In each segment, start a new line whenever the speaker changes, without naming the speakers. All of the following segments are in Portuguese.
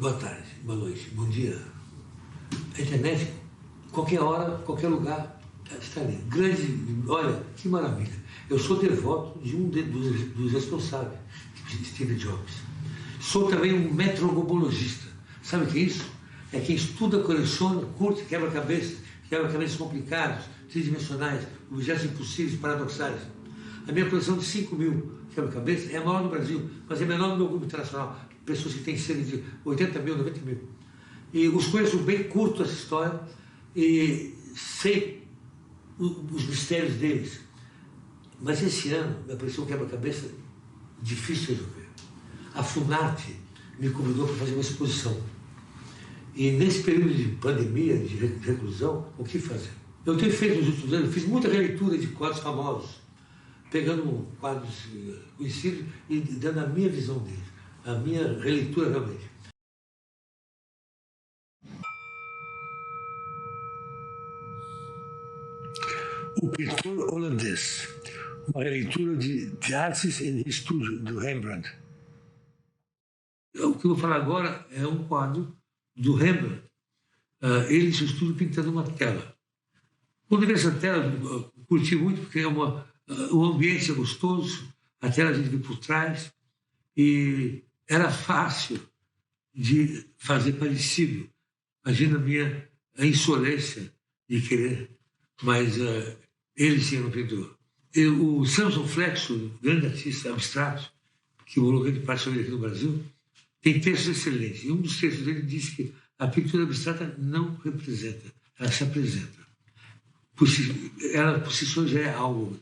Boa tarde, boa noite, bom dia. A internet, qualquer hora, qualquer lugar, está ali. Grande, olha, que maravilha. Eu sou devoto de dos responsáveis, Steve Jobs. Sou também um metrogobologista. Sabe o que é isso? É quem estuda, coleciona, curte, quebra-cabeças complicados, tridimensionais, objetos impossíveis, paradoxais. A minha coleção de 5.000 quebra-cabeças é a maior do Brasil, mas é menor no meu grupo internacional. Pessoas que têm cerca de 80 mil, 90 mil. E os conheço bem, curto essa história e sei os mistérios deles. Mas esse ano me apareceu um quebra-cabeça difícil de resolver. A Funarte me convidou para fazer uma exposição. E nesse período de pandemia, de reclusão, o que fazer? Eu tenho feito nos últimos anos, fiz muita releitura de quadros famosos, pegando quadros conhecidos e dando a minha visão deles, a minha releitura realmente. O pintor holandês, uma releitura de artes em estúdio do Rembrandt. O que eu vou falar agora é um quadro do Rembrandt, ele em seu estúdio pintando uma tela. Quando eu vi essa tela, curti muito porque o ambiente é gostoso, a tela a gente vê por trás e era fácil de fazer parecido. Imagina a insolência de querer, mas ele sim era um pintor. O Samson Flexo, grande artista abstrato, que morou grande parte aqui no Brasil, tem textos excelentes. E um dos textos dele diz que a pintura abstrata não representa, ela se apresenta. Ela por si só já é algo.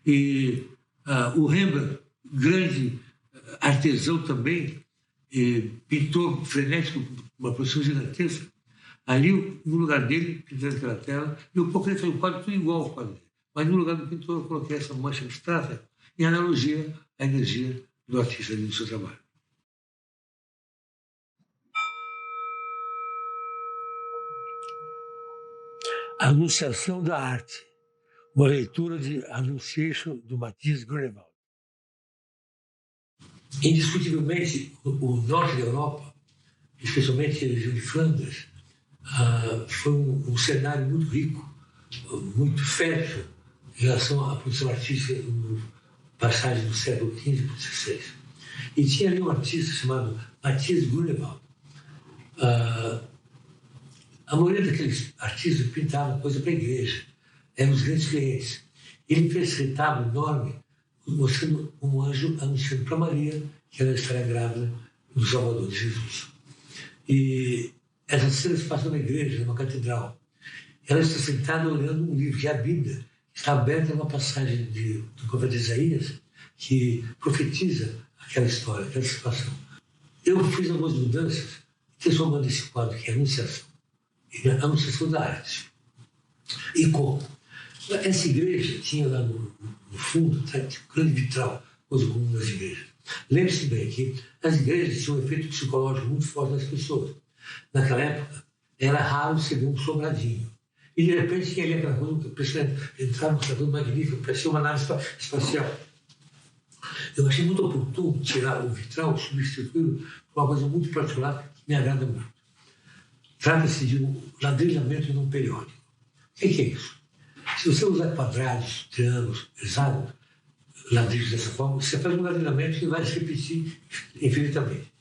E o Rembrandt, grande artesão também, pintor frenético, uma produção gigantesca, ali no lugar dele, pintando aquela tela, eu procurei fazer um quadro tudo igual ao quadro dele. Mas no lugar do pintor eu coloquei essa mancha abstrata em analogia à energia do artista ali no seu trabalho. Anunciação da Arte, uma leitura de Annunciation do Matthias Grunewald. Indiscutivelmente, o norte da Europa, especialmente a região de Flandres, foi um cenário muito rico, muito fértil em relação à produção artística no passagem do século XV para o XVI. E tinha ali um artista chamado Matthias Grunewald. A maioria daqueles artistas pintavam coisa para a igreja, eram os grandes clientes. Ele fez esse retábulo enorme, mostrando um anjo anunciando para Maria que ela estaria grávida do Salvador de Jesus. E essa cena se passa na igreja, numa catedral. Ela está sentada olhando um livro, que é a Bíblia, que está aberta numa passagem do profeta Isaías, que profetiza aquela história, aquela situação. Eu fiz algumas mudanças, transformando esse quadro, que é a Anunciação, e a Anunciação da Arte. E como? Essa igreja tinha lá no fundo um grande vitral, coisa comum nas igrejas. Lembre-se bem que as igrejas tinham um efeito psicológico muito forte nas pessoas. Naquela época, era raro você ver um sobradinho. E, de repente, tinha ali aquela coisa, impressionante, entrava numa coisa magnífica, parecia uma nave espacial. Eu achei muito oportuno tirar o vitral, substituí-lo por uma coisa muito particular que me agrada muito. Trata-se de um ladrilhamento num periódico. O que é isso? Se você usar quadrados, triângulos, hexágonos, ladrilhos dessa forma, você faz um ladrilhamento que vai se repetir infinitamente.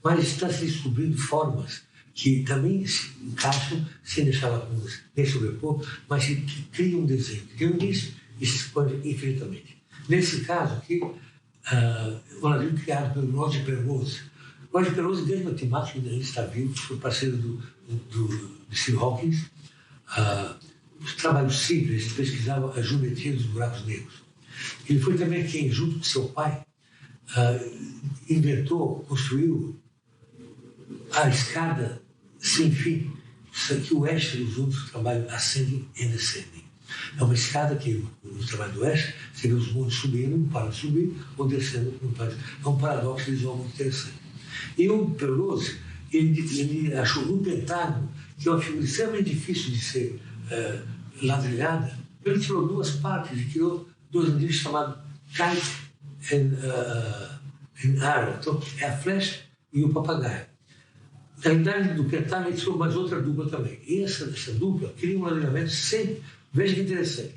Mas está se descobrindo formas que também se encaixam sem deixar lacunas, nem sobrepor, mas que criam um desenho, que tem um início e se expande infinitamente. Nesse caso aqui, um ladrilho criado pelo Roger Penrose. Roger Penrose, grande matemático, ainda está vivo, foi parceiro de Steve Hawking. Os trabalhos simples, pesquisava a geometria dos buracos negros. Ele foi também quem, junto com seu pai, inventou, construiu a escada sem fim, que o Escher usou no trabalho Ascending and Descending. É uma escada que, no trabalho do Escher, você vê os mundos subindo, não para de subir, ou descendo, não para de... É um paradoxo visual muito interessante. E o Penrose, ele achou no pentágono, que é uma figura extremamente difícil de ser ladrilhada, ele tirou duas partes e criou dois ladrilhos chamados Kite and Arrow. Então, é a flecha e o papagaio. Na realidade, do pentágono, ele soube mais outra dupla também. E essa dupla cria um alinhamento sempre. Veja que interessante.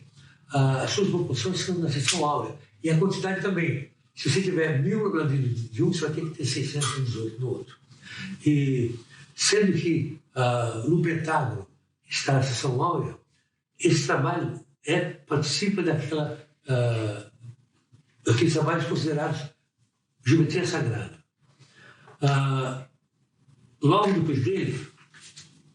As suas proporções são na seção áurea. E a quantidade também. Se você tiver 1000 aladino de um, você vai ter que ter 618 no outro. E sendo que no pentágono está a seção áurea, esse trabalho participa daqueles trabalhos considerados geometria sagrada. Logo depois dele,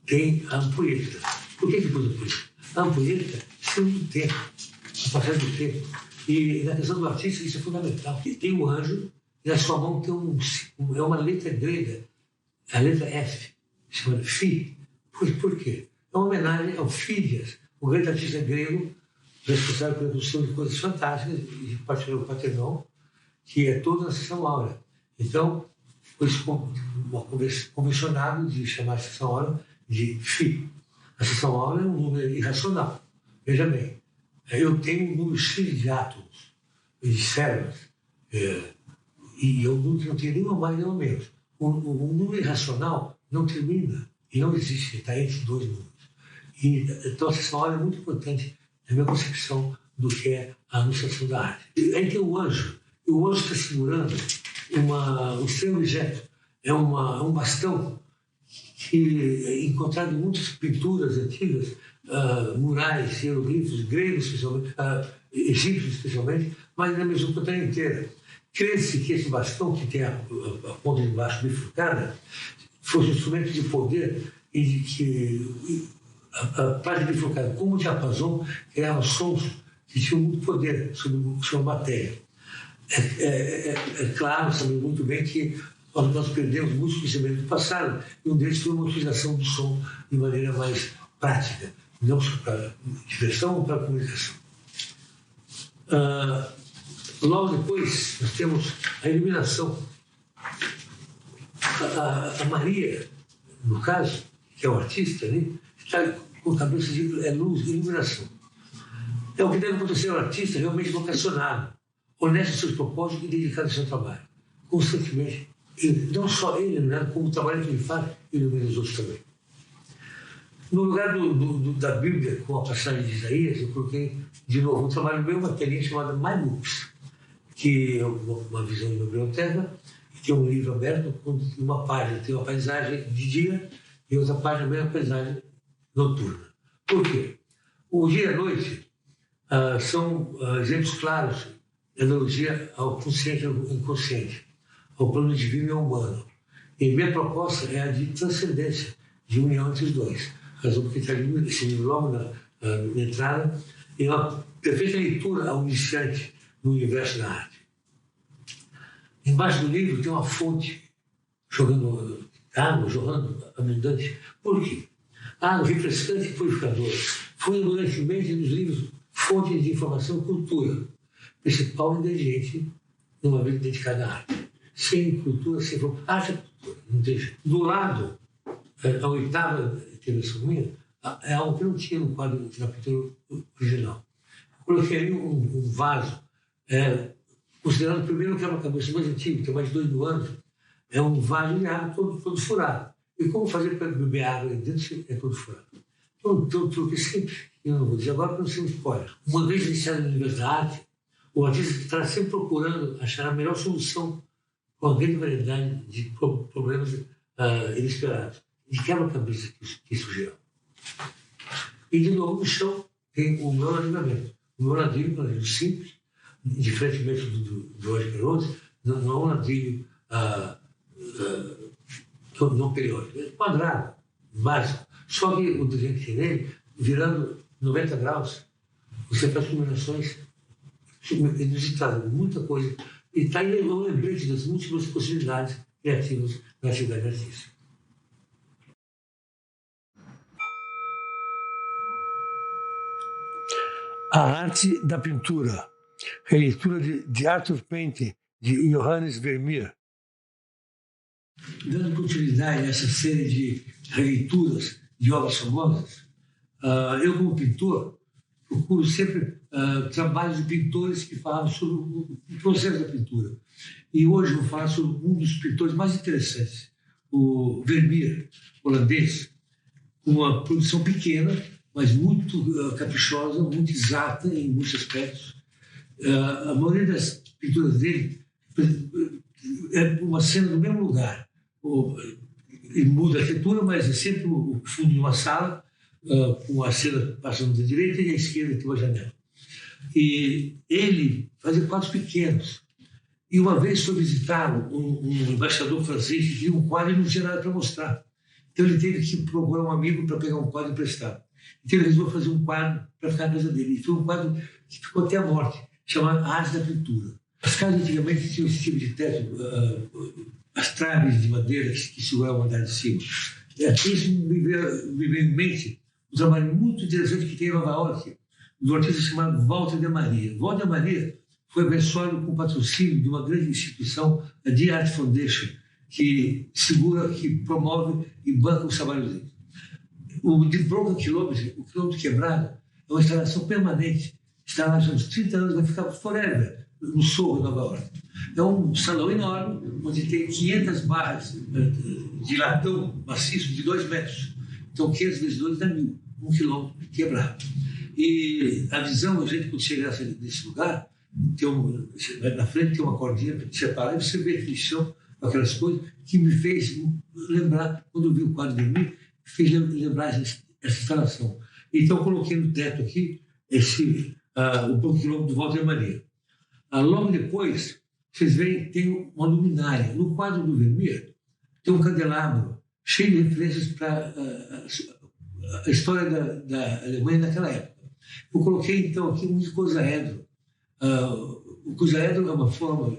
tem a ampulheta. Por que depois da ampulheta? A ampulheta símbolo do tempo, a passagem do tempo. E na questão do artista, isso é fundamental. Tem um anjo, e na sua mão tem uma letra grega, a letra F, chamada Fi. Por quê? É uma homenagem ao Fídias, o grande artista grego, responsável pela produção de coisas fantásticas, e o Partenon, que é toda na seção áurea. Então, foi convencionado de chamar a seção áurea de Fi. A seção áurea é um número irracional. Veja bem, eu tenho um número X de átomos, de células, e eu não tenho nenhuma mais nem menos. Um número irracional não termina, e não existe, está entre dois números. Então, a seção áurea é muito importante na minha concepção do que é a anunciação da arte. Aí tem o anjo, e o anjo está segurando um estranho objeto, é um bastão que é encontrado em muitas pinturas antigas, murais, hieroglifos, gregos especialmente, egípcios especialmente, mas na Mesopotâmia inteira. Crê-se que esse bastão, que tem a ponta de baixo bifurcada, fosse um instrumento de poder e de que a parte bifurcada, como o diapasão, criava sons que tinham muito poder sobre a matéria. É claro, sabemos muito bem que nós perdemos muitos conhecimentos do passado, e um deles foi uma utilização do som de maneira mais prática, não só para diversão ou para comunicação. Logo depois, nós temos a iluminação. A Maria, no caso, que é o artista ali, está com a cabeça de luz e iluminação. É o que deve acontecer ao artista realmente vocacionado, honesto em seus propósitos e dedicado ao seu trabalho, constantemente. E não só ele, né, como o trabalho que ele faz, ilumina os outros também. No lugar da Bíblia, com a passagem de Isaías, eu coloquei de novo um trabalho meu, uma telinha chamada My Books, que é uma visão de biblioteca, e tem um livro aberto com uma página, tem uma paisagem de dia e outra página, a mesma paisagem noturna. Por quê? O dia e a noite são exemplos claros de analogia ao consciente e ao inconsciente, ao plano divino e ao humano. E minha proposta é a de transcendência, de união entre os dois. Razão porque está ali esse livro logo na entrada, e uma perfeita leitura ao iniciante no universo da arte. Embaixo do livro tem uma fonte jogando água, jorrando abundante. Por quê? Água refrescante e purificadora. Fundamentalmente nos livros, fonte de informação e cultura, principal ingrediente numa vida dedicada à arte. Sem cultura, sem arte é cultura, não tem jeito. Do lado, a oitava intervenção minha, é algo que não tinha no quadro da pintura original. Coloquei ali um vaso, considerando primeiro que é uma cabeça mais antiga, tem mais de 2 mil anos, é um vaso de água todo furado. E como fazer para beber água aí dentro é todo furado? Então, tem um truque simples, eu não vou dizer agora, porque não sei um spoiler. Uma vez iniciado no universo da arte, o artista estará sempre procurando achar a melhor solução com a grande variedade de problemas inesperados, de quebra-cabeça que isso gera. E, de novo, no chão tem o meu alinhamento. O meu ladrilho é um ladrilho simples, diferentemente do Jorge Perrone, não é um ladrilho não periódico, é quadrado, básico. Só que o desenho que tem nele, virando 90 graus, você faz combinações inusitadas, muita coisa. E está aí um lembrete das múltiplas possibilidades criativas na atividade artística. A arte da pintura. Releitura de The Art of Painting, de Johannes Vermeer. Dando continuidade a essa série de releituras de obras famosas, eu, como pintor, procuro sempre trabalhos de pintores que falavam sobre o processo da pintura. E hoje eu vou falar sobre um dos pintores mais interessantes, o Vermeer, holandês, com uma produção pequena, mas muito caprichosa, muito exata em muitos aspectos. A maioria das pinturas dele é uma cena no mesmo lugar. Ele muda a arquitetura, mas é sempre o fundo de uma sala, com a cena passando da direita e à esquerda tem uma janela. E ele fazia quadros pequenos. E uma vez foi visitar um embaixador francês que queria um quadro e não tinha nada para mostrar. Então ele teve que procurar um amigo para pegar um quadro emprestado. Então ele resolveu fazer um quadro para ficar na casa dele. E foi um quadro que ficou até a morte, chamado A Arte da Pintura. As casas antigamente tinham esse tipo de teto, as traves de madeira que seguravam o andar de cima. Isso me veio em mente um trabalho muito interessante que tem em Nova York, do artista chamado Walter de Maria. Walter de Maria foi abençoado com o patrocínio de uma grande instituição, a The Art Foundation, que segura, que promove e banca os trabalhos dele. O The Broken Kilometer, o quilômetro quebrado, é uma instalação permanente. Está lá já há uns 30 anos, vai ficar forever, no Sorro de Nova York. É um salão enorme, onde tem 500 barras de latão maciço de 2 metros. Então, 500 vezes 2 dá 1.000, 1 quilômetro quebrado. E a visão, a gente, quando chega nesse lugar, na frente tem uma cordinha para te separar, e você vê aquele chão, aquelas coisas, que me fez lembrar, quando eu vi o quadro de mim, fez lembrar essa instalação. Então, eu coloquei no teto aqui o Bom Quilômetro do Walter Maria. Logo depois, vocês veem, tem uma luminária. No quadro do Vermeer, tem um candelabro cheio de referências para a história da Alemanha naquela época. Eu coloquei, então, aqui um icosaedro. O icosaedro é uma forma,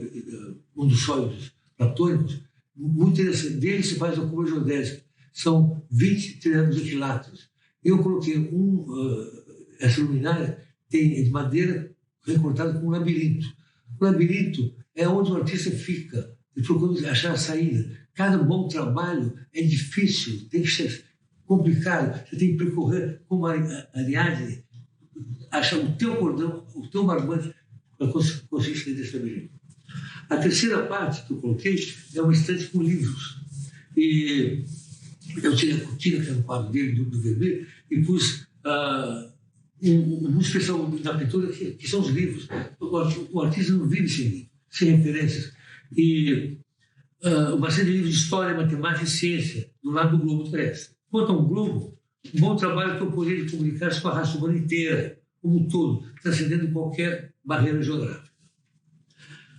um dos sólidos platônicos, muito interessante. Dele se faz a curva geodésica. São 20 triângulos equiláteros. Eu coloquei essa luminária tem de madeira recortada com um labirinto. O labirinto é onde o artista fica, procurando achar a saída. Cada bom trabalho é difícil, tem que ser complicado. Você tem que percorrer, como a Ariadne, achar o teu cordão, o teu barbante, para conseguir sair desse labirinto. A terceira parte que eu coloquei é uma estante com livros. E eu tirei a cortina, que era o quadro dele, do Vermeer, e pus um especial da pintura, que são os livros. O artista não vive sem livro, sem referências. E uma série de livros de história, matemática e ciência, do lado do globo terrestre. Quanto ao globo, um bom trabalho que eu poderia comunicar com a raça humana inteira, como um todo, transcendendo qualquer barreira geográfica.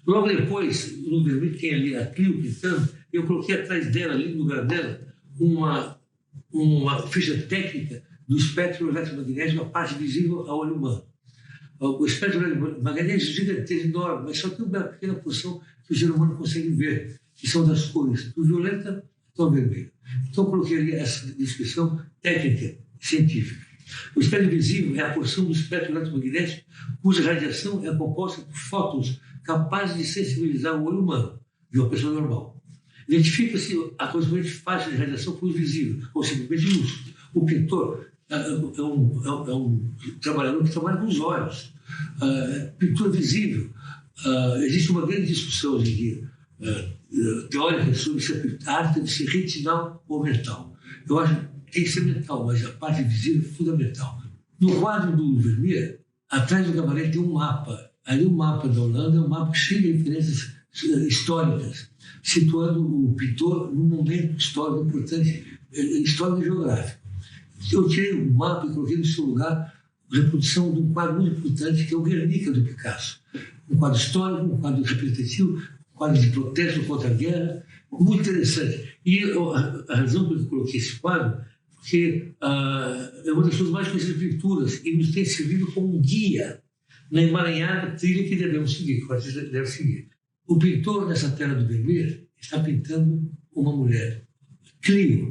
Logo depois, no Vermeer, tem ali a Clio pintando, eu coloquei atrás dela, ali no lugar dela, uma ficha técnica do espectro eletromagnético, a parte visível ao olho humano. O espectro eletromagnético é gigantesco, enorme, mas só tem uma pequena porção que o ser humano consegue ver, que são das cores, do violeta ao vermelho. Então, eu coloquei ali essa descrição técnica, científica. O espectro visível é a porção do espectro eletromagnético cuja radiação é composta por fótons capazes de sensibilizar o olho humano de uma pessoa normal. Identifica-se a correspondente faixa de radiação por luz visível, ou simplesmente luz. O pintor é um trabalhador que trabalha com os olhos. Pintura visível. Existe uma grande discussão hoje em dia teórica sobre se a arte deve ser retinal ou mental. Eu acho que tem que ser mental, mas a parte visível é fundamental. No quadro do Vermeer, atrás do gabarito tem um mapa. Ali o mapa da Holanda é um mapa cheio de referências históricas, situando o pintor num momento histórico importante, histórico e geográfico. Eu tirei o mapa e coloquei no seu lugar a reprodução de um quadro muito importante, que é o Guernica, do Picasso. Um quadro histórico, um quadro representativo, um quadro de protesto contra a guerra, muito interessante. E a razão por que eu coloquei esse quadro, porque é uma das suas mais conhecidas pinturas e nos tem servido como um guia na emaranhada trilha que devemos seguir, que o artista deve seguir. O pintor, nessa tela do Vermeer, está pintando uma mulher, Clio.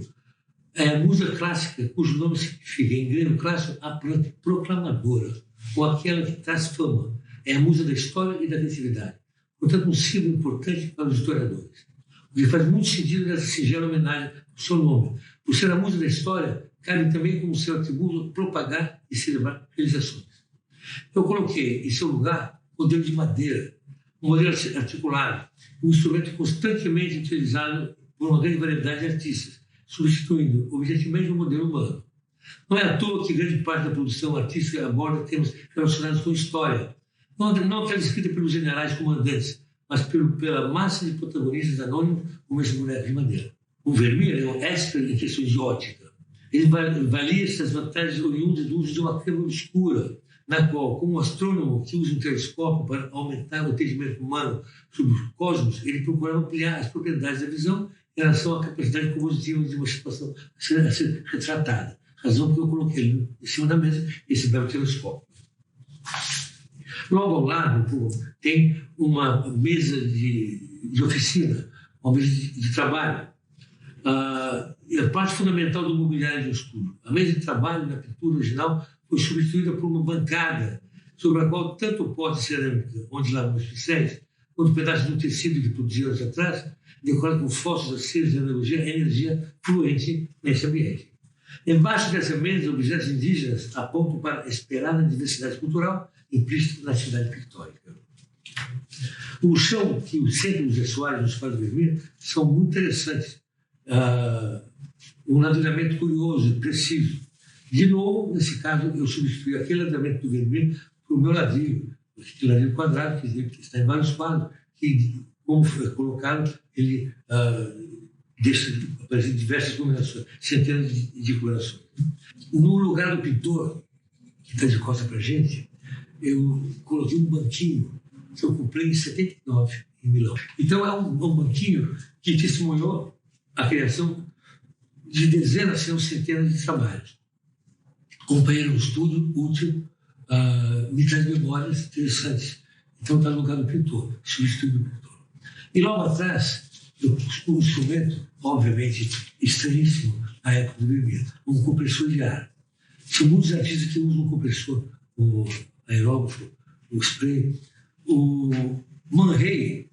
É a musa clássica, cujo nome significa, em grego clássico, a proclamadora, ou aquela que traz fama. É a musa da história e da criatividade. Portanto, um símbolo importante para os historiadores. O que faz muito sentido nessa singela homenagem ao seu nome. Por ser a musa da história, cabe também como seu atributo propagar e celebrar realizações. Eu coloquei em seu lugar modelo de madeira, um modelo articulado, um instrumento constantemente utilizado por uma grande variedade de artistas, substituindo objetivamente o modelo humano. Não é à toa que grande parte da produção artística aborda temas relacionados com história, não aquela escrita pelos generais comandantes, mas pela massa de protagonistas anônimos como esse boneco de madeira. O Vermeer é um expert em questões de ótica. Ele avalia essas vantagens oriundas do uso de uma câmera obscura, na qual, como astrônomo que usa um telescópio para aumentar o entendimento humano sobre os cosmos, ele procura ampliar as propriedades da visão em relação à capacidade compositiva de uma situação a ser retratada. Razão que eu coloquei em cima da mesa esse belo telescópio. Logo ao lado tem uma mesa de oficina, uma mesa de trabalho. E a parte fundamental do mobiliário de estúdio. A mesa de trabalho na pintura original foi substituída por uma bancada sobre a qual tanto o pote de cerâmica, onde lavam os pincéis, quanto pedaços do tecido que produzia anos atrás, decorado com fósforos acesos de analogia a energia fluente nesse ambiente. Embaixo dessa mesa, objetos indígenas apontam para a esperada diversidade cultural implícita na atividade pictórica. O chão que o centro dos assoalhos dos quadros vermelhos são muito interessantes. Um ladrilhamento curioso, preciso. De novo, nesse caso, eu substituí aquele ladrilhamento do vermelho por o meu ladrilho, aquele ladrilho quadrado, que está em vários quadros, que, como foi colocado, ele deixa aparecer diversas combinações, centenas de combinações. No lugar do pintor, que está de costa para a gente, eu coloquei um banquinho que eu comprei em 79, em Milão. Então, é um banquinho que testemunhou a criação de dezenas, se não centenas de trabalhos. Companheiro no estudo, útil, me traz memórias interessantes. Então, está no lugar do pintor, substitui do pintor. E logo atrás, o instrumento, obviamente, estranhíssimo na época do Vermeer, um compressor de ar. São muitos artistas que usam um compressor, o aerógrafo, o spray. O Man Ray,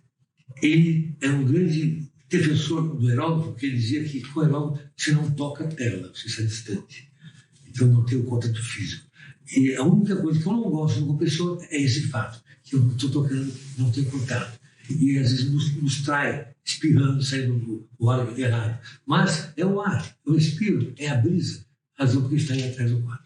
ele é um grande defensor do aerógrafo, porque ele dizia que com o aerógrafo você não toca a tela, você está distante. Então não tem o contato físico. E a única coisa que eu não gosto do compressor é esse fato, que eu estou tocando, não tem contato. E às vezes nos trai, espirrando, saindo do ar errado. Mas é o ar, eu respiro, é a brisa, a razão que está aí atrás do quadro.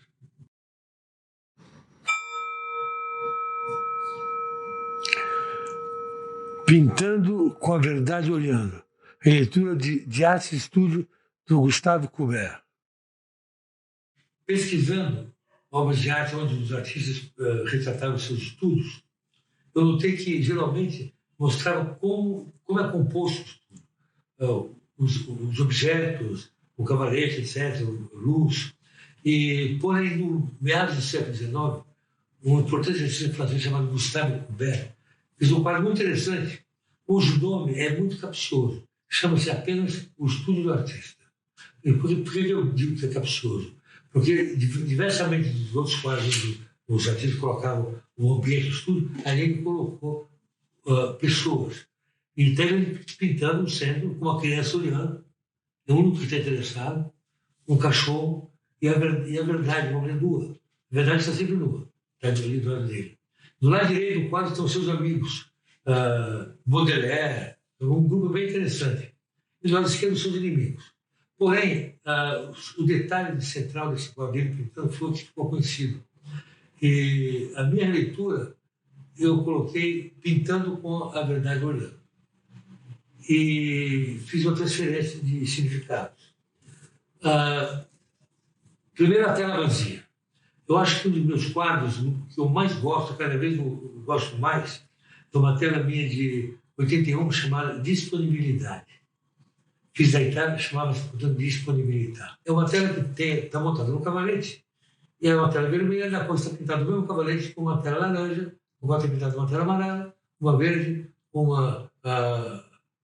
Pintando com a verdade olhando. Leitura de arte e estúdio do Gustavo Courbet. Pesquisando obras de arte onde os artistas retratavam seus estudos, eu notei que geralmente mostravam como é composto o estudo, os objetos, o cavalete, etc., luz. E, porém, no meados do século XIX, um importante artista francês chamado Gustavo Courbet fez um quadro muito interessante, cujo nome é muito capcioso. Chama-se apenas O Estudo do Artista. E por que eu digo que é capcioso? Porque, diversamente dos outros quadros, os artistas colocavam o ambiente do estudo, ali ele colocou pessoas. Então, ele pintando o centro com uma criança olhando, o único que está interessado, um cachorro e a verdade, uma mulher nua. A verdade está sempre nua, está ali do lado dele. Do lado direito do quadro estão seus amigos, Baudelaire, um grupo bem interessante. E do lado esquerdo são os inimigos. Porém, o detalhe central desse quadro dele pintando foi o que ficou conhecido. E a minha leitura, eu coloquei pintando com a verdade olhando. E fiz uma transferência de significados. Primeiro, a tela vazia. Eu acho que um dos meus quadros que eu mais gosto, cada vez eu gosto mais, é uma tela minha de 81 chamada Disponibilidade. Fiz da Itália, chamava-se, portanto, Disponibilidade. É uma tela que está montada no cavalete, e é uma tela vermelha, na qual está pintado o mesmo cavalete com uma tela laranja, uma está pintada uma tela amarela, uma verde, uma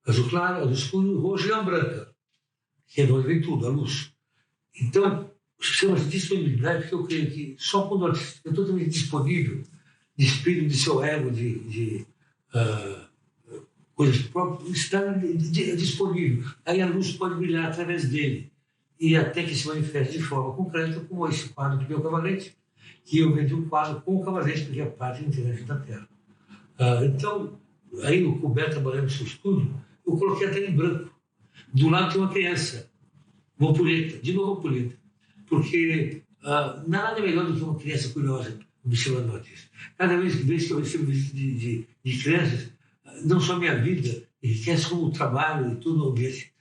azul claro, azul escuro, roxo e uma branca, que envolve tudo, a luz. Então, chama-se disponibilidade, porque eu creio que só quando o artista é totalmente disponível, despido de seu ego, de coisas próprias, está disponível. Aí a luz pode brilhar através dele, e até que se manifeste de forma concreta, como esse quadro do meu cavalete, que eu vendi um quadro com o cavalete, porque é a parte inteirante da Terra. Então, aí o Courbet trabalhando no seu estúdio, eu coloquei a tela em branco. Do lado tem uma criança, uma ampulheta, de novo ampulheta, porque nada é melhor do que uma criança curiosa observando o autista. Cada vez que eu recebo visita de crianças, não só a minha vida enriquece como o trabalho e todo o ambiente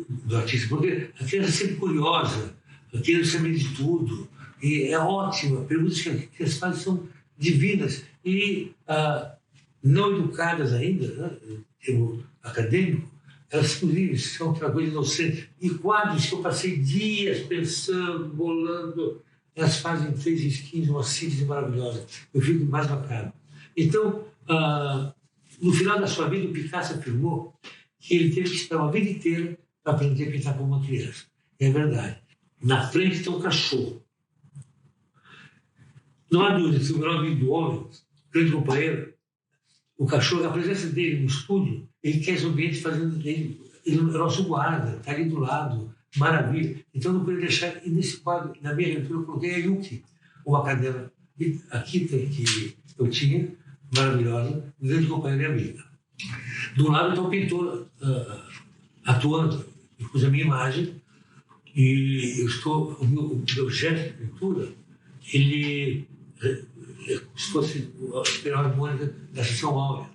do autista, porque a criança é sempre curiosa, querendo saber de tudo, e é ótima. Perguntas que as fazem são divinas e não educadas ainda, né, em termo acadêmico, elas ficam livres, são outra coisa inocente. E quadros que eu passei dias pensando, bolando, elas fazem 3 skins, uma síntese maravilhosa. Eu fico mais bacana. Então, no final da sua vida, o Picasso afirmou que ele teve que esperar uma vida inteira para aprender a pintar como uma criança. É verdade. Na frente tem um cachorro. Não há dúvida que o melhor amigo do homem, grande companheiro, o cachorro, a presença dele no estúdio, ele quer esse ambiente fazendo dele, ele é nosso guarda, está ali do lado, maravilha. Então não podia deixar, e nesse quadro, na minha releitura, eu coloquei a Yuki, uma cadela, aqui que eu tinha, maravilhosa, grande companheira e amiga. Do lado está o pintor atuando, eu pus a minha imagem, e o meu gesto de pintura, ele se fosse a espiral harmônica da seção áurea.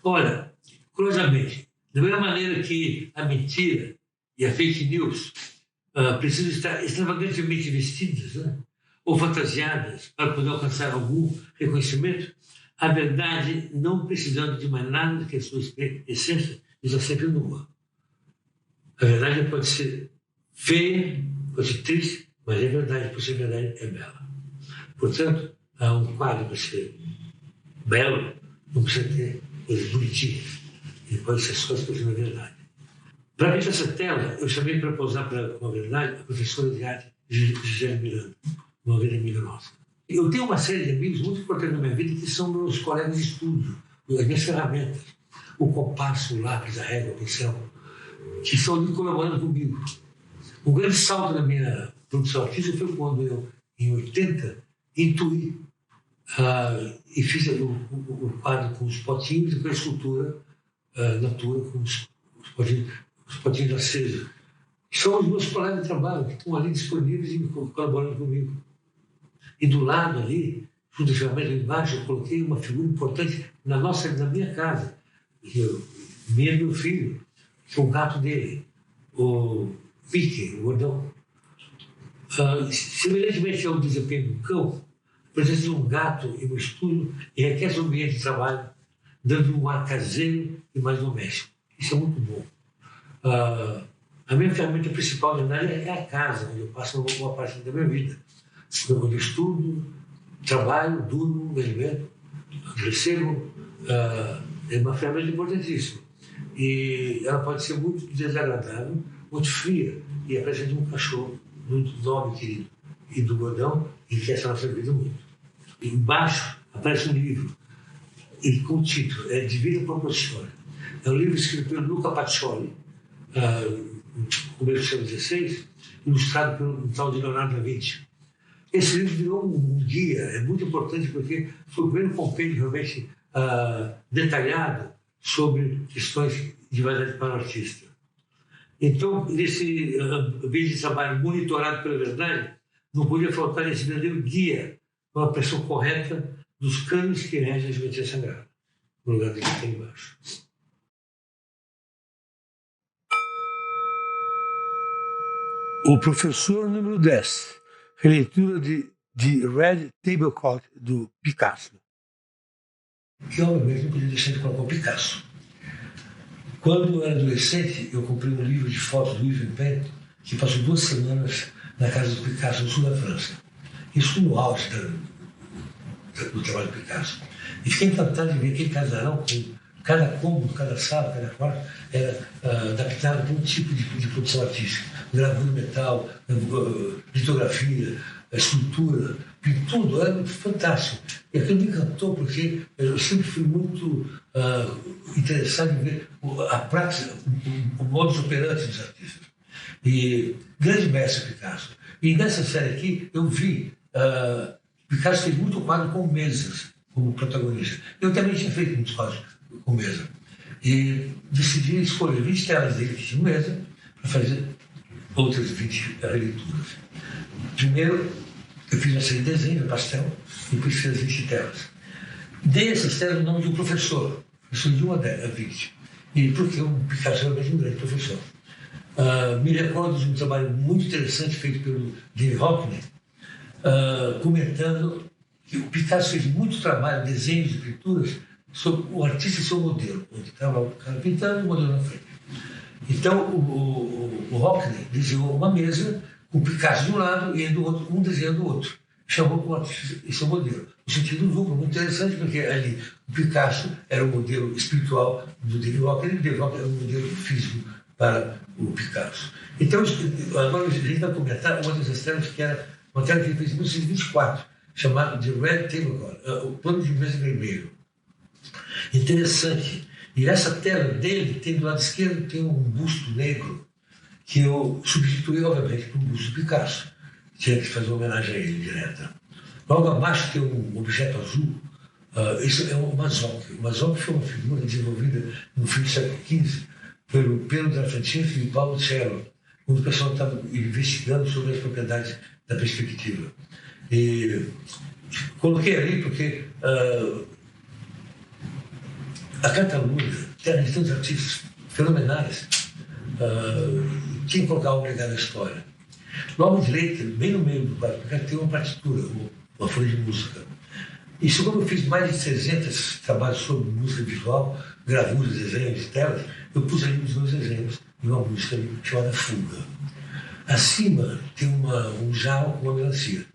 Olha, curiosamente, da mesma maneira que a mentira e a fake news precisam estar extravagantemente vestidas, né, ou fantasiadas para poder alcançar algum reconhecimento, a verdade, não precisando de mais nada do que a sua essência, está sempre nua. A verdade pode ser feia, pode ser triste, mas é verdade, por ser verdade, é bela. Portanto, um quadro para ser belo não precisa ter coisas bonitinhas. Ele pode ser só expressão da verdade. Para pintar essa tela, eu chamei para posar com a verdade a professora de arte Gisele Miranda, uma grande amiga nossa. Eu tenho uma série de amigos muito importantes na minha vida que são meus colegas de estúdio, as minhas ferramentas, o compasso, o lápis, a régua, o pincel, que estão ali colaborando comigo. O grande salto da minha produção artística foi quando eu, em 80, intuí e fiz o quadro com os potinhos e com a escultura natura com os potinhos acesos. São os meus colegas de trabalho que estão ali disponíveis e colaborando comigo. E do lado ali, junto à ferramenta embaixo, eu coloquei uma figura importante na minha casa, minha e meu filho, que é o gato dele, o Pique, o gordão. Semelhantemente ao desempenho do cão, a presença de um gato em um estúdio enriquece o ambiente de trabalho, dando um ar caseiro e mais doméstico. Isso é muito bom. A minha ferramenta principal, na verdade, é a casa, onde eu passo uma boa parte da minha vida. Onde eu estudo, trabalho, durmo, me alimento, recebo. É uma ferramenta importantíssima. E ela pode ser muito desagradável, muito fria, e a presença de um cachorro muito nobre, querido, e do gordão, enriquece a nossa vida muito. E embaixo aparece um livro, e com o título, é Divina Proporzione. É um livro escrito pelo Luca Pacioli, no começo do século XVI, ilustrado pelo tal de Leonardo da Vinci. Esse livro virou um guia, é muito importante porque foi o primeiro compêndio realmente detalhado sobre questões de validade para o artista. Então, nesse ambiente de trabalho monitorado pela verdade, não podia faltar esse verdadeiro guia para a pressão correta dos canos que regem a geometria sagrada, no lugar que está embaixo. O professor número 10, releitura de Red Tablecloth, do Picasso. Que, obviamente, não podia deixar de colocar o Picasso. Quando eu era adolescente, eu comprei um livro de fotos do Yves Pent, que passou 2 semanas na casa do Picasso, no sul da França. Isso no auge do trabalho do Picasso. E fiquei encantado de ver aquele casarão, com cada cômodo, cada sala, cada quarto, era adaptado para um tipo de produção artística. Gravura, metal, litografia, escultura, pintura, era fantástico. E aquilo me encantou porque eu sempre fui muito interessado em ver a prática, o modus operandi dos artistas. E grande mestre Picasso. E nessa série aqui eu vi Picasso fez muito quadro com mesas como protagonista. Eu também tinha feito muitos quadros com mesa. E decidi escolher 20 telas dele que tinha mesa para fazer outras 20 releituras. Primeiro, eu fiz uma série de desenhos, pastel, e depois fiz as 20 telas. Dei essas telas o nome de um professor de 1 a 20. E porque o Picasso era mesmo um grande professor. Me recordo de um trabalho muito interessante feito pelo David Hockney, comentando que o Picasso fez muito trabalho, desenhos e pinturas, sobre o artista e seu modelo, onde estava o cara pintando e o modelo na frente. Então, o Hockney desenhou uma mesa com o Picasso de um lado e do outro, um desenhando o outro. Chamou o artista e seu modelo. No sentido duplo, muito interessante, porque ali o Picasso era o modelo espiritual do David Hockney e o David Hockney era o modelo físico para o Picasso. Então, agora a gente vai comentar uma dessas telas, que era uma tela que ele fez em 1924, chamada de Red Tablecloth, o plano de mesa vermelho. Interessante. E essa tela dele tem do lado esquerdo tem um busto negro que eu substituí, obviamente, por um busto do Picasso. Tinha que fazer uma homenagem a ele direta. Logo abaixo tem um objeto azul. Isso é o Mazzocchi. O Mazzocchi foi uma figura desenvolvida no fim do século XV pelo Piero della Francesca e Paulo Cello, quando o pessoal estava investigando sobre as propriedades da perspectiva. E coloquei ali porque a Catalunha, terra de tantos artistas fenomenais, tinha que colocar algo ligado à história. Logo direito, bem no meio do quadro, tem uma partitura, uma folha de música. Isso, como eu fiz mais de 300 trabalhos sobre música visual, gravuras, desenhos, telas, eu pus ali os meus desenhos de uma música chamada Fuga. Acima tem um jarro com uma melancia.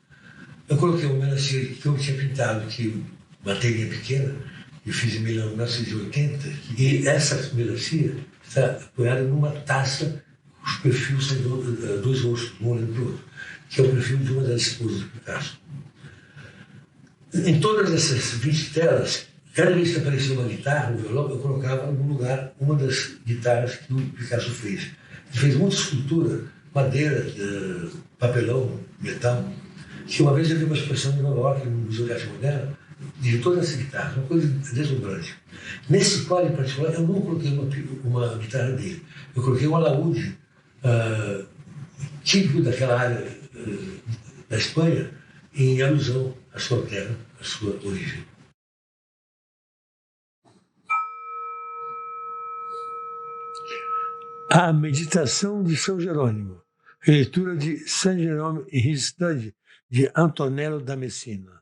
Eu coloquei uma melancia que eu tinha pintado, que uma telinha pequena, eu fiz em 1980, e essa melancia está apoiada numa taça, os perfis são dois rostos, um olhando para o outro, que é o perfil de uma das esposas do Picasso. Em todas essas 20 telas, cada vez que aparecia uma guitarra, um violão, eu colocava no lugar uma das guitarras que o Picasso fez. Ele fez muita escultura, madeira, papelão, metal, que uma vez eu vi uma exposição em Nova York, no Museu de Arte Moderna, de todas essas guitarras, uma coisa deslumbrante. Nesse quadro em particular, eu não coloquei uma guitarra dele, eu coloquei um alaúde típico daquela área da Espanha, em alusão à sua terra, à sua origem. A Meditação de São Jerônimo, releitura de Saint Jerome in His Study, de Antonello da Messina.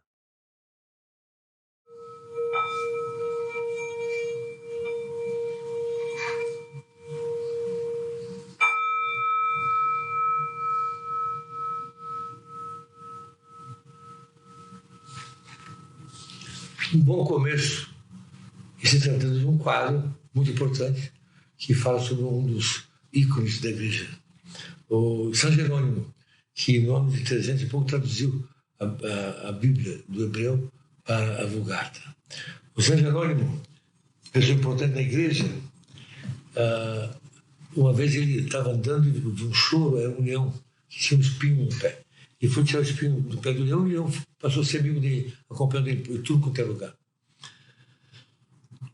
Um bom começo, e se tratando de um quadro muito importante que fala sobre um dos ícones da igreja, o São Jerônimo, que em nome de 300 e pouco traduziu a Bíblia do hebreu para a Vulgata. O São Jerônimo, pessoa importante na igreja, uma vez ele estava andando de um choro, era um leão que tinha um espinho no pé. E foi tirar o espinho do pé do leão e o leão passou a ser amigo dele, acompanhando ele por tudo quanto é lugar.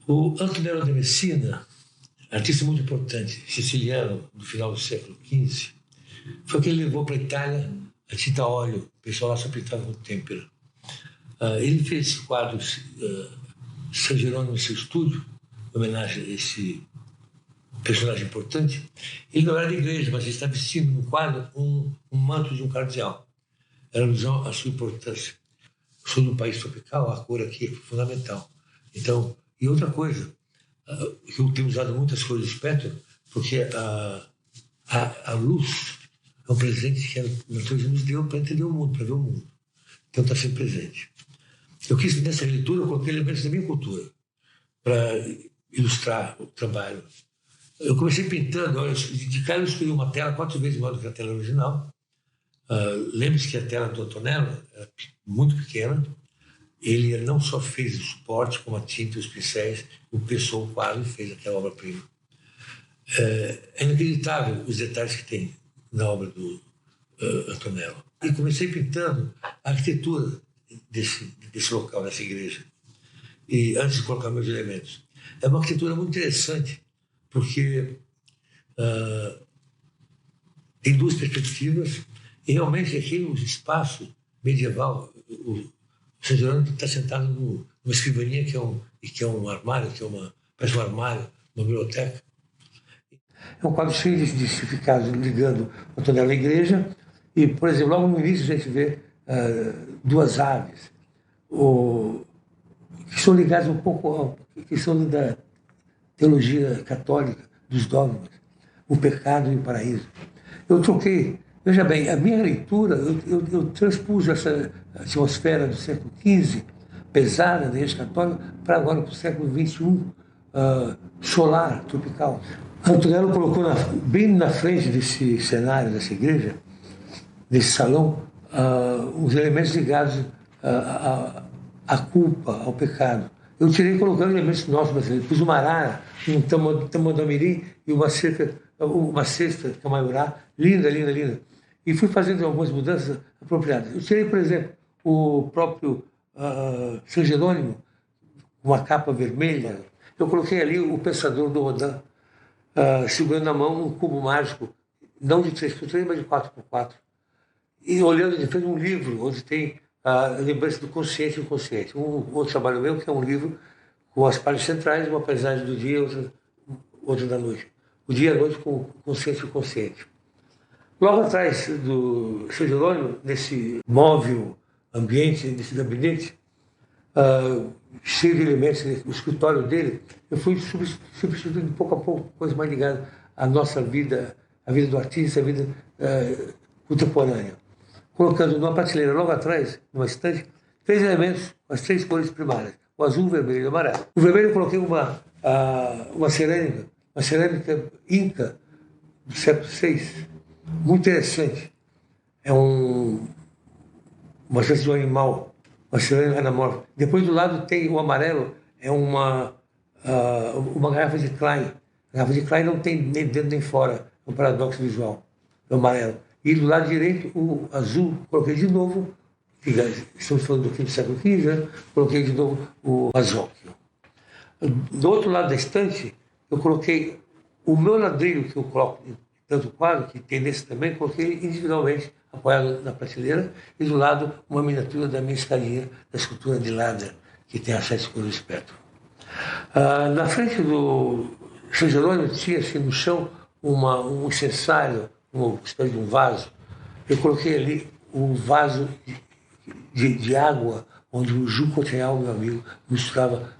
O Antonello da Messina, artista muito importante, siciliano, do final do século XV, foi quem levou para a Itália a tinta a óleo. O pessoal lá só pintava com têmpera. Ele fez quadros São Jerônimo no seu estúdio, em homenagem a esse personagem importante. Ele não era da igreja, mas ele estava vestindo no quadro um manto de um cardeal. Era alusão à sua importância. Eu sou de um país tropical, a cor aqui é fundamental. Então, e outra coisa, eu tenho usado muitas cores de espectro, porque a luz é um presente que a natureza nos deu para entender o mundo, para ver o mundo. Então está sempre presente. Eu quis, nessa leitura, eu coloquei elementos da minha cultura para ilustrar o trabalho. Eu comecei pintando, de cara eu escolhi uma tela 4 vezes maior do que a tela original. Lembre-se que a tela do Antonello era muito pequena. Ele não só fez o suporte, como a tinta e os pincéis, o pessoal o quadro e fez aquela obra-prima. É inacreditável os detalhes que tem na obra do Antonello. E comecei pintando a arquitetura desse local, dessa igreja, e antes de colocar meus elementos. É uma arquitetura muito interessante, porque tem duas perspectivas, e realmente aqui o espaço medieval, o São Jerônimo está sentado numa escrivaninha que é um armário, parece um armário, uma biblioteca. É um quadro cheio de significados ligando o Antonello à igreja, e, por exemplo, logo no início a gente vê duas aves, que são ligadas um pouco à questão da teologia católica, dos dogmas, o pecado e o paraíso. Eu troquei, veja bem, a minha leitura, eu transpus essa atmosfera do século XV, pesada da igreja católica, para agora para o século XXI, solar, tropical. Antonello colocou bem na frente desse cenário, dessa igreja, desse salão, os elementos ligados à culpa, ao pecado. Eu tirei colocando elementos nossos brasileiros. Pus uma arara, um tamanduá-mirim e uma cesta camaiurá, linda, linda, linda. E fui fazendo algumas mudanças apropriadas. Eu tirei, por exemplo, o próprio São Jerônimo, uma capa vermelha. Eu coloquei ali o Pensador do Rodin, segurando na mão um cubo mágico, não de 3x3, mas de 4x4. E olhando de frente um livro, onde tem a lembrança do consciente e inconsciente. Um outro trabalho meu, que é um livro com as partes centrais, uma paisagem do dia e outra da noite. O dia e a noite com o consciente e o consciente. Logo atrás do São Jerônimo, nesse móvel ambiente, nesse gabinete, cheio de elementos, o escritório dele, eu fui substituindo pouco a pouco coisas mais ligadas à nossa vida, à vida do artista, à vida contemporânea. Colocando numa prateleira logo atrás, numa estante, 3 elementos, as 3 cores primárias, o azul, o vermelho e o amarelo. O vermelho eu coloquei uma cerâmica inca do século VI, muito interessante. É uma espécie de um animal, uma cerâmica anamórfica. Depois do lado tem o amarelo, é uma garrafa de Klein. A garrafa de Klein não tem nem dentro nem fora, é um paradoxo visual, é o amarelo. E do lado direito, o azul, coloquei de novo, estamos falando do fim do século XV, né? Coloquei de novo o azóquio. Do outro lado da estante, eu coloquei o meu ladrilho que eu coloco em tanto quadro, que tem nesse também, coloquei individualmente, apoiado na prateleira, e do lado uma miniatura da minha escadinha, da escultura de Lada, que tem as 7 cores do espectro. Na frente do São Jerônimo tinha assim, no chão um incensário, uma espécie de um vaso. Eu coloquei ali um vaso de água, onde o Jules Cotrial, meu amigo, misturava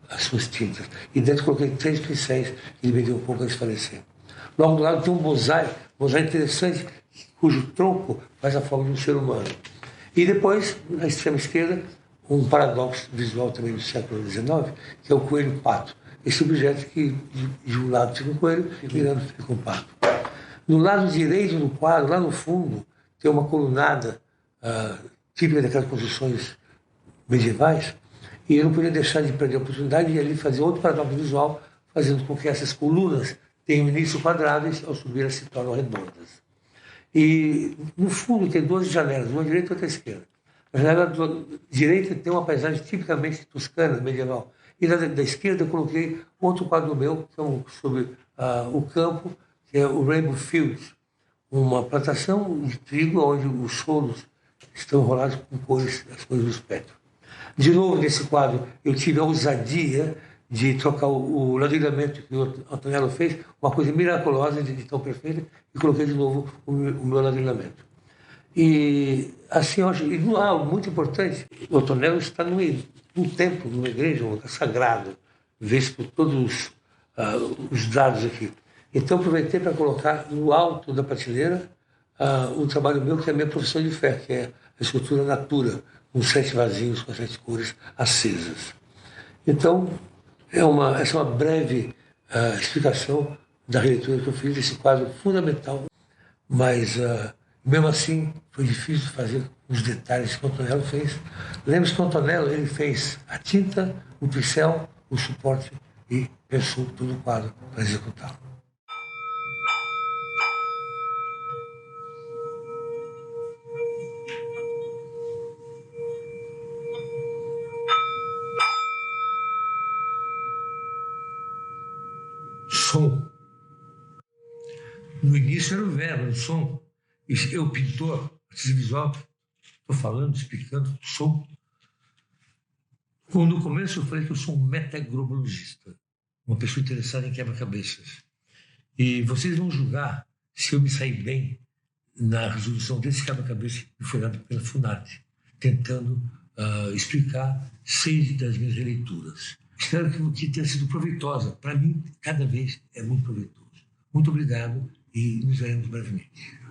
as suas tintas. E dentro coloquei 3 pincéis que ele me deu um pouco a esclarecer. Logo do lado tem um bonsai interessante, cujo tronco faz a forma de um ser humano. E depois, na extrema esquerda, um paradoxo visual também do século XIX, que é o coelho-pato. Esse objeto que de um lado fica um coelho e do outro fica um pato. No lado direito do quadro, lá no fundo, tem uma colunada típica daquelas construções medievais, e eu não podia deixar de perder a oportunidade de ali fazer outro paradoxo visual, fazendo com que essas colunas tenham início quadrado e ao subir elas se tornam redondas. E no fundo tem 2 janelas, uma à direita e outra à esquerda. A janela direita tem uma paisagem tipicamente toscana, medieval. E da esquerda eu coloquei outro quadro meu, que é sobre o campo, que é o Rainbow Fields, uma plantação de trigo onde os solos estão enrolados com as cores do espectro. De novo, nesse quadro, eu tive a ousadia de trocar o ladrilhamento que o Antonello fez, uma coisa miraculosa, de tão perfeita, e coloquei de novo o meu ladrilhamento. E assim, eu acho, muito importante, o Antonello está num templo, numa igreja, um lugar sagrado, visto por todos os dados aqui. Então, aproveitei para colocar no alto da prateleira um trabalho meu, que é a minha profissão de fé, que é a escultura Natura, com 7 vasinhos, com 7 cores acesas. Então, essa é uma breve explicação da releitura que eu fiz desse quadro fundamental, mas mesmo assim foi difícil fazer os detalhes que o Antonello fez. Lembre-se que o Antonello ele fez a tinta, o pincel, o suporte e pensou todo o quadro para executá-lo. Isso era o verbo, o som. Eu, pintor, artista visual, estou falando, explicando, som. No começo eu falei que eu sou um metagrobologista, uma pessoa interessada em quebra-cabeças. E vocês vão julgar se eu me saí bem na resolução desse quebra-cabeça que foi dado pela FUNARTE, tentando explicar 6 das minhas releituras. Espero que tenha sido proveitosa. Para mim, cada vez é muito proveitoso. Muito obrigado e nos veremos brevemente.